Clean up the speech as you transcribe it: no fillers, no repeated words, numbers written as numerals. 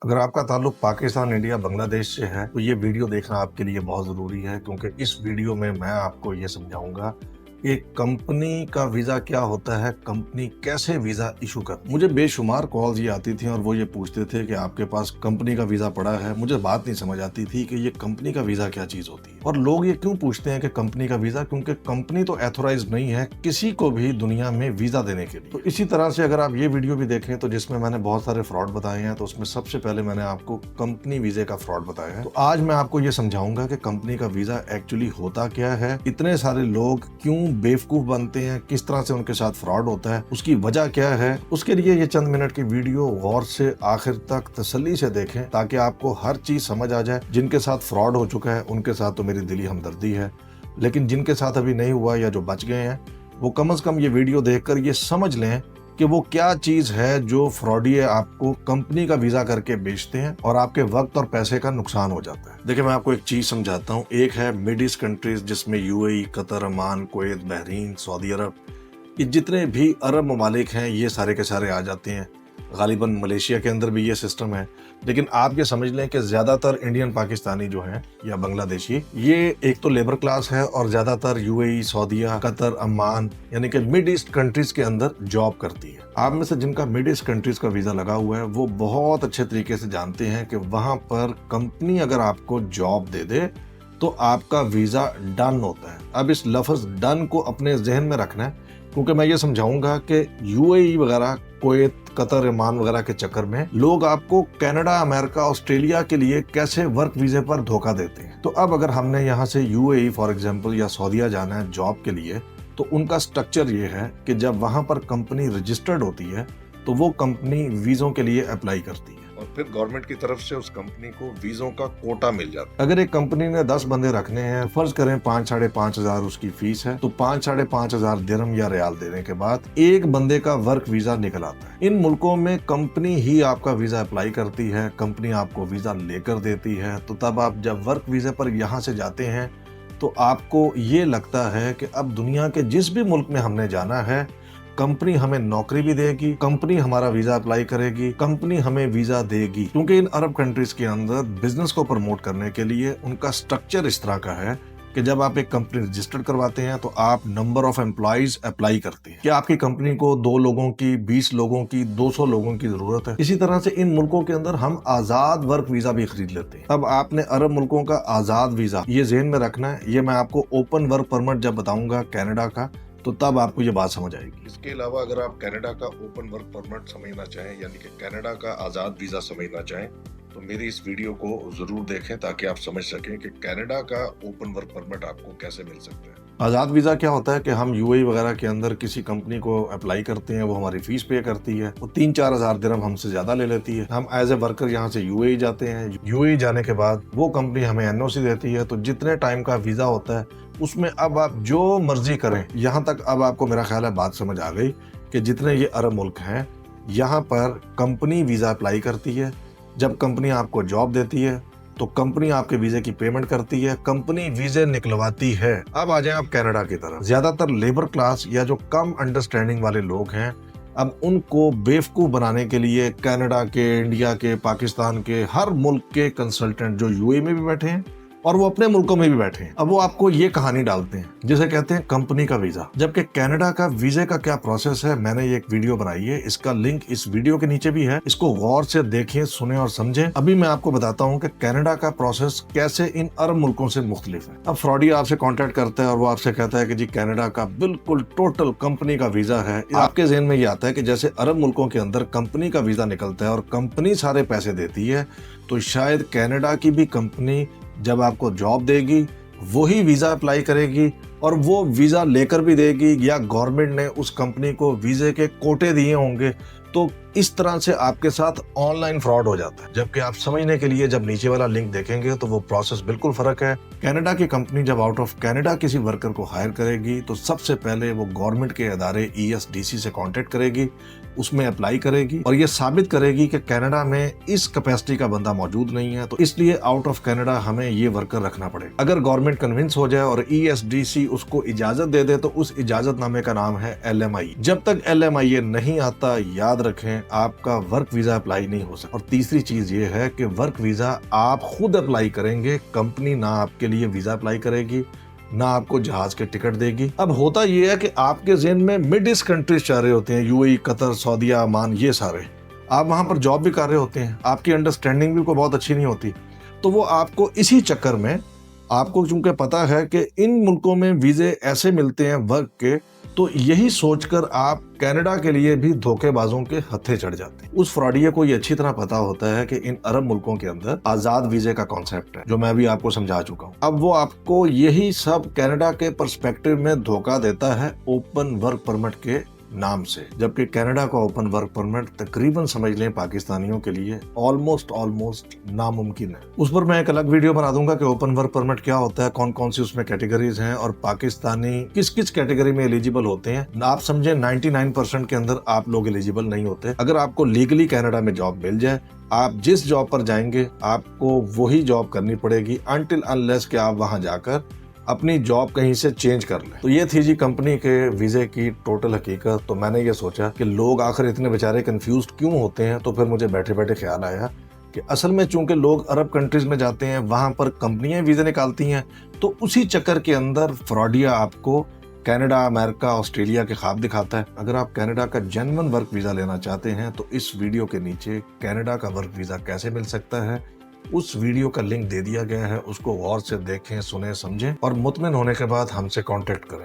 अगर आपका ताल्लुक पाकिस्तान, इंडिया, बांग्लादेश से है तो ये वीडियो देखना आपके लिए बहुत ज़रूरी है, क्योंकि इस वीडियो में मैं आपको ये समझाऊंगा कि कंपनी का वीज़ा क्या होता है, कंपनी कैसे वीज़ा इशू करती है। मुझे बेशुमार कॉल्स ये आती थी और वो ये पूछते थे कि आपके पास कंपनी का वीज़ा पड़ा है। मुझे बात नहीं समझ आती थी कि ये कंपनी का वीज़ा क्या चीज़ होती है और लोग ये क्यों पूछते हैं कि कंपनी का वीज़ा, क्योंकि कंपनी तो एथोराइज नहीं है किसी को भी दुनिया में वीज़ा देने के लिए। तो इसी तरह से अगर आप ये वीडियो भी देखें तो जिसमें मैंने बहुत सारे फ्रॉड बताए हैं, तो उसमें सबसे पहले मैंने आपको कंपनी वीज़े का फ्रॉड बताया है। तो आज मैं आपको ये समझाऊंगा कि कंपनी का वीज़ा एक्चुअली होता क्या है, इतने सारे लोग क्यों बेवकूफ़ बनते हैं, किस तरह से उनके साथ फ्रॉड होता है, उसकी वजह क्या है। उसके लिए ये चंद मिनट की वीडियो गौर से आखिर तक तसल्ली से देखें ताकि आपको हर चीज समझ आ जाए। जिनके साथ फ्रॉड हो चुका है उनके साथ तो मेरी दिली हमदर्दी है, लेकिन जिनके साथ अभी नहीं हुआ या जो बच गए हैं वो कम से कम ये वीडियो देखकर ये समझ लें कि वो क्या चीज है जो फ्रॉडिये आपको कंपनी का वीजा करके बेचते हैं और आपके वक्त और पैसे का नुकसान हो जाता है। देखिए, मैं आपको एक चीज समझाता हूँ। एक है मिड ईस्ट कंट्रीज, जिसमें यूएई, कतर, अमान, कुवैत, बहरीन, सऊदी अरब, ये जितने भी अरब ममालिक हैं ये सारे के सारे आ जाते हैं। गालिबन मलेशिया के अंदर भी ये सिस्टम है, लेकिन आप ये समझ लें कि ज़्यादातर इंडियन पाकिस्तानी जो हैं या बांग्लादेशी, ये एक तो लेबर क्लास है और ज़्यादातर यूएई, सऊदीया, कतर, अमान यानी कि मिड ईस्ट कंट्रीज के अंदर जॉब करती है। आप में से जिनका मिड ईस्ट कंट्रीज का वीज़ा लगा हुआ है वो बहुत अच्छे तरीके से जानते हैं कि वहाँ पर कंपनी अगर आपको जॉब दे दे तो आपका वीज़ा डन होता है। अब इस लफ्ज़ डन को अपने जहन में रखना है, क्योंकि मैं ये समझाऊंगा कि यूएई वगैरह, कुवैत, कतर, ओमान वगैरह के चक्कर में लोग आपको कनाडा, अमेरिका, ऑस्ट्रेलिया के लिए कैसे वर्क वीजे पर धोखा देते हैं। तो अब अगर हमने यहाँ से यूएई फॉर एग्जांपल या सऊदीया जाना है जॉब के लिए, तो उनका स्ट्रक्चर ये है कि जब वहाँ पर कंपनी रजिस्टर्ड होती है तो वो कंपनी वीज़ों के लिए अप्लाई करती है और फिर गवर्नमेंट की तरफ से उस कंपनी को वीज़ों का कोटा मिल जाता है। अगर एक कंपनी ने 10 बंदे रखने हैं, फर्ज करें 5,500 उसकी फीस है, तो 5,500 दिरहम या रियाल देने के बाद एक बंदे का वर्क वीजा निकल आता है। इन मुल्कों में कंपनी ही आपका वीजा अप्लाई करती है, कंपनी आपको वीजा लेकर देती है। तो तब आप जब वर्क वीजा पर यहाँ से जाते हैं तो आपको ये लगता है कि अब दुनिया के जिस भी मुल्क में हमने जाना है कंपनी हमें नौकरी भी देगी, कंपनी हमारा वीजा अप्लाई करेगी, कंपनी हमें वीजा देगी। क्योंकि इन अरब कंट्रीज के अंदर बिजनेस को प्रमोट करने के लिए उनका स्ट्रक्चर इस तरह का है कि जब आप एक कंपनी रजिस्टर्ड करवाते हैं तो आप नंबर ऑफ एम्प्लॉइज अप्लाई करते हैं कि आपकी कंपनी को 2 लोगों की, 20 लोगों की, 200 लोगों की जरूरत है। इसी तरह से इन मुल्कों के अंदर हम आजाद वर्क वीजा भी खरीद लेते हैं। अब आपने अरब मुल्कों का आजाद वीजा ये ज़हन में रखना है। ये मैं आपको ओपन वर्क परमिट जब बताऊंगा कनाडा का, तो तब आपको ये बात समझ आएगी। इसके अलावा अगर आप कनाडा का ओपन वर्क परमिट समझना चाहें, यानी कि कनाडा का आज़ाद वीज़ा समझना चाहें, तो मेरी इस वीडियो को ज़रूर देखें ताकि आप समझ सकें कि कनाडा का ओपन वर्क परमिट आपको कैसे मिल सकता है। आज़ाद वीज़ा क्या होता है कि हम यूएई वगैरह के अंदर किसी कंपनी को अप्लाई करते हैं, वो हमारी फीस पे करती है, वो 3-4 हज़ार दिरहम हमसे ज़्यादा ले लेती है। हम एज ए वर्कर यहाँ से यूएई जाते हैं, यूएई जाने के बाद वो कंपनी हमें एनओसी देती है। तो जितने टाइम का वीज़ा होता है उसमें अब आप जो मर्जी करें। यहाँ तक अब आपको मेरा ख्याल है बात समझ आ गई कि जितने ये अरब मुल्क हैं यहाँ पर कंपनी वीज़ा अप्लाई करती है। जब कंपनी आपको जॉब देती है तो कंपनी आपके वीजे की पेमेंट करती है, कंपनी वीजे निकलवाती है। अब आ जाएं आप कनाडा की तरफ। ज्यादातर लेबर क्लास या जो कम अंडरस्टैंडिंग वाले लोग हैं, अब उनको बेवकूफ बनाने के लिए कनाडा के, इंडिया के, पाकिस्तान के, हर मुल्क के कंसल्टेंट जो यूएई में भी बैठे हैं और वो अपने मुल्कों में भी बैठे हैं, अब वो आपको ये कहानी डालते हैं जिसे कहते हैं कंपनी का वीजा। जबकि कनाडा का वीजे का क्या प्रोसेस है, मैंने ये एक वीडियो बनाई है, इसका लिंक इस वीडियो के नीचे भी है। इसको गौर से देखें, सुने और समझें। अभी मैं आपको बताता हूँ कि कनाडा का प्रोसेस कैसे इन अरब मुल्कों से मुख्तलिफ है। अब फ्रॉडी आपसे कॉन्टेक्ट करता है और वो आपसे कहता है कि जी कनाडा का बिल्कुल टोटल कंपनी का वीजा है। आपके ज़हन में ये आता है कि जैसे अरब मुल्कों के अंदर कंपनी का वीजा निकलता है और कंपनी सारे पैसे देती है, तो शायद कनाडा की भी कंपनी जब आपको जॉब देगी वही वीज़ा अप्लाई करेगी और वो वीज़ा लेकर भी देगी, या गवर्नमेंट ने उस कंपनी को वीज़े के कोटे दिए होंगे। तो इस तरह से आपके साथ ऑनलाइन फ्रॉड हो जाता है। जबकि आप समझने के लिए जब नीचे वाला लिंक देखेंगे तो वो प्रोसेस बिल्कुल फर्क है। कनाडा की कंपनी जब आउट ऑफ कनाडा किसी वर्कर को हायर करेगी तो सबसे पहले वो गवर्नमेंट के अदारे ईएसडीसी से कांटेक्ट करेगी, उसमें अप्लाई करेगी और ये साबित करेगी कि कनाडा में इस कैपेसिटी का बंदा मौजूद नहीं है, तो इसलिए आउट ऑफ कनाडा हमें ये वर्कर रखना पड़ेगा। अगर गवर्नमेंट कन्विंस हो जाए और ईएसडीसी उसको इजाजत दे दे तो उस इजाजतनामे का नाम है LMI। जब तक LMI नहीं आता, याद रखें में आपका वर्क वीजा अप्लाई नहीं हो सकता। और तीसरी चीज ये है कि वर्क वीजा आप खुद अप्लाई करेंगे, कंपनी ना आपके लिए वीजा अप्लाई करेगी, ना आपको जहाज के टिकट देगी। अब होता ये है कि आपके ज़हन में मिड ईस्ट कंट्रीज चाह रहे होते हैं, यूएई, कतर, सऊदीया, अमान, ये सारे। आप वहां पर जॉब भी कर रहे होते हैं, आपकी अंडरस्टैंडिंग भी कोई बहुत अच्छी नहीं होती, तो वो आपको इसी चक्कर में, आपको चूंकि पता है कि इन मुल्कों में वीजे ऐसे मिलते हैं वर्क के, तो यही सोचकर आप कनाडा के लिए भी धोखेबाजों के हत्थे चढ़ जाते हैं। उस फ्रॉडिये को ये अच्छी तरह पता होता है कि इन अरब मुल्कों के अंदर आजाद वीजे का कॉन्सेप्ट है, जो मैं भी आपको समझा चुका हूँ। अब वो आपको यही सब कनाडा के पर्सपेक्टिव में धोखा देता है ओपन वर्क परमिट के नाम से, जबकि कनाडा का ओपन वर्क परमिट तकरीबन समझ लें पाकिस्तानियों के लिए ऑलमोस्ट नामुमकिन है। उस पर मैं एक अलग वीडियो बना दूंगा कि ओपन वर्क परमिट क्या होता है, कौन कौन सी उसमें कैटेगरीज हैं और पाकिस्तानी किस किस कैटेगरी में एलिजिबल होते हैं। आप समझे 99% के अंदर आप लोग एलिजिबल नहीं होते। अगर आपको लीगली कनाडा में जॉब मिल जाए, आप जिस जॉब पर जाएंगे आपको वही जॉब करनी पड़ेगी अनटिल अनलेस कि आप वहां जाकर अपनी जॉब कहीं से चेंज कर लें। तो ये थी जी कंपनी के वीजे की टोटल हकीकत। तो मैंने ये सोचा कि लोग आखिर इतने बेचारे कंफ्यूज्ड क्यों होते हैं, तो फिर मुझे बैठे बैठे ख्याल आया कि असल में चूंकि लोग अरब कंट्रीज में जाते हैं, वहां पर कंपनियां वीजे निकालती हैं, तो उसी चक्कर के अंदर फ्रॉडिया आपको कनाडा, अमेरिका, ऑस्ट्रेलिया के ख्वाब दिखाता है। अगर आप कनाडा का जेन्युइन वर्क वीजा लेना चाहते हैं तो इस वीडियो के नीचे कनाडा का वर्क वीजा कैसे मिल सकता है उस वीडियो का लिंक दे दिया गया है, उसको गौर से देखें, सुने, समझें और मुतमिन होने के बाद हमसे कांटेक्ट करें।